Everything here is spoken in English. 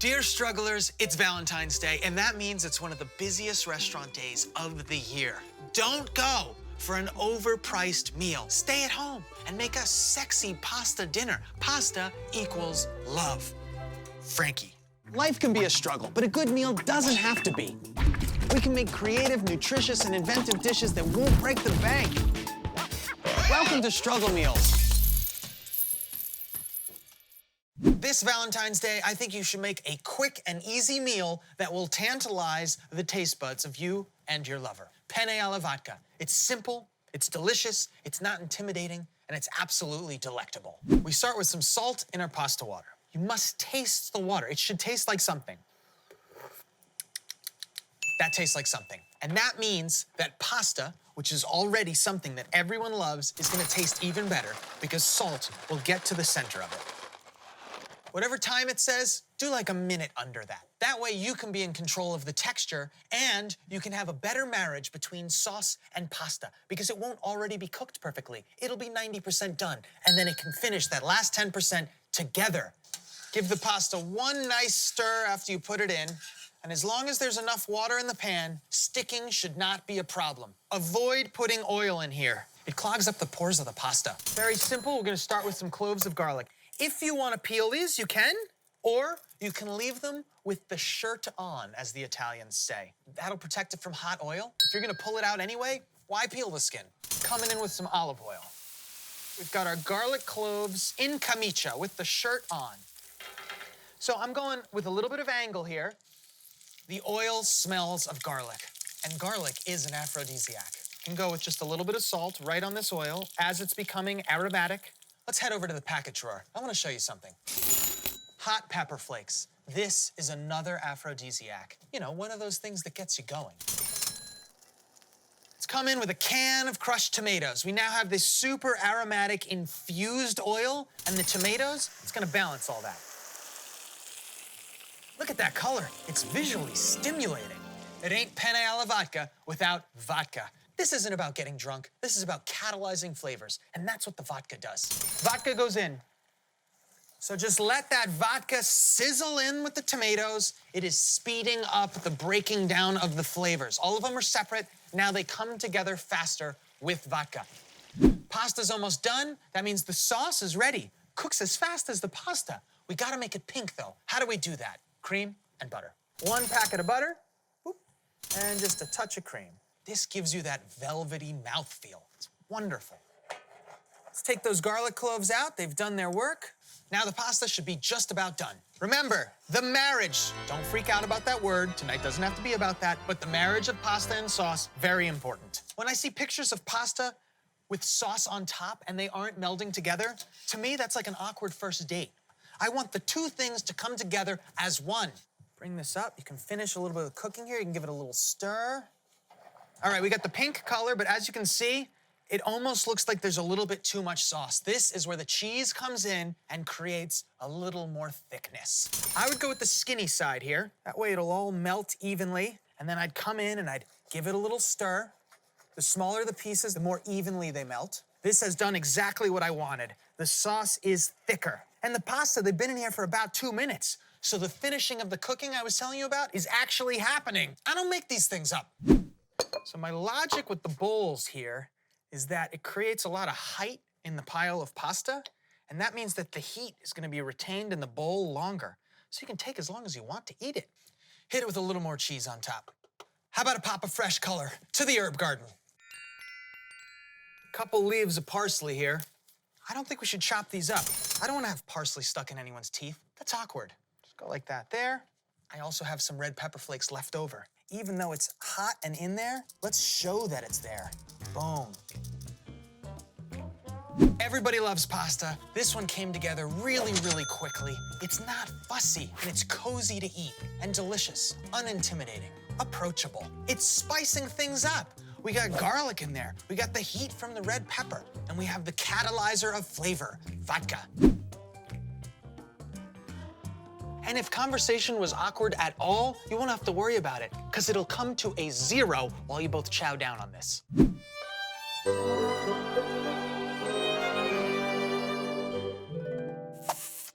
Dear strugglers, it's Valentine's Day, and that means it's one of the busiest restaurant days of the year. Don't go for an overpriced meal. Stay at home and make a sexy pasta dinner. Pasta equals love. Frankie. Life can be a struggle, but a good meal doesn't have to be. We can make creative, nutritious, and inventive dishes that won't break the bank. Welcome to Struggle Meals. This Valentine's Day, I think you should make a quick and easy meal that will tantalize the taste buds of you and your lover. Penne alla vodka. It's simple, it's delicious, it's not intimidating, and it's absolutely delectable. We start with some salt in our pasta water. You must taste the water. It should taste like something. That tastes like something. And that means that pasta, which is already something that everyone loves, is gonna taste even better because salt will get to the center of it. Whatever time it says, do like a minute under that. That way you can be in control of the texture and you can have a better marriage between sauce and pasta because it won't already be cooked perfectly. It'll be 90% done, and then it can finish that last 10% together. Give the pasta one nice stir after you put it in, and as long as there's enough water in the pan, sticking should not be a problem. Avoid putting oil in here. It clogs up the pores of the pasta. Very simple, we're gonna start with some cloves of garlic. If you want to peel these, you can, or you can leave them with the shirt on, as the Italians say. That'll protect it from hot oil. If you're gonna pull it out anyway, why peel the skin? Coming in with some olive oil. We've got our garlic cloves in camicia with the shirt on. So I'm going with a little bit of angle here. The oil smells of garlic, and garlic is an aphrodisiac. You can go with just a little bit of salt right on this oil as it's becoming aromatic. Let's head over to the packet drawer. I want to show you something. Hot pepper flakes. This is another aphrodisiac. You know, one of those things that gets you going. Let's come in with a can of crushed tomatoes. We now have this super aromatic infused oil, and the tomatoes, it's gonna balance all that. Look at that color. It's visually stimulating. It ain't penne alla vodka without vodka. This isn't about getting drunk. This is about catalyzing flavors, and that's what the vodka does. Vodka goes in. So just let that vodka sizzle in with the tomatoes. It is speeding up the breaking down of the flavors. All of them are separate. Now they come together faster with vodka. Pasta's almost done. That means the sauce is ready. Cooks as fast as the pasta. We gotta make it pink, though. How do we do that? Cream and butter. 1 packet of butter, and just a touch of cream. This gives you that velvety mouthfeel. It's wonderful. Let's take those garlic cloves out. They've done their work. Now the pasta should be just about done. Remember, the marriage. Don't freak out about that word. Tonight doesn't have to be about that, but the marriage of pasta and sauce, very important. When I see pictures of pasta with sauce on top and they aren't melding together, to me, that's like an awkward first date. I want the two things to come together as one. Bring this up. You can finish a little bit of cooking here. You can give it a little stir. All right, we got the pink color, but as you can see, it almost looks like there's a little bit too much sauce. This is where the cheese comes in and creates a little more thickness. I would go with the skinny side here. That way it'll all melt evenly. And then I'd come in and I'd give it a little stir. The smaller the pieces, the more evenly they melt. This has done exactly what I wanted. The sauce is thicker. And the pasta, they've been in here for about 2 minutes. So the finishing of the cooking I was telling you about is actually happening. I don't make these things up. So my logic with the bowls here is that it creates a lot of height in the pile of pasta, and that means that the heat is gonna be retained in the bowl longer, so you can take as long as you want to eat it. Hit it with a little more cheese on top. How about a pop of fresh color to the herb garden? Couple leaves of parsley here. I don't think we should chop these up. I don't wanna have parsley stuck in anyone's teeth. That's awkward. Just go like that there. I also have some red pepper flakes left over. Even though it's hot and in there, let's show that it's there. Boom. Everybody loves pasta. This one came together really, really quickly. It's not fussy, and it's cozy to eat, and delicious, unintimidating, approachable. It's spicing things up. We got garlic in there. We got the heat from the red pepper, and we have the catalyzer of flavor, vodka. And if conversation was awkward at all, you won't have to worry about it, because it'll come to a 0 while you both chow down on this.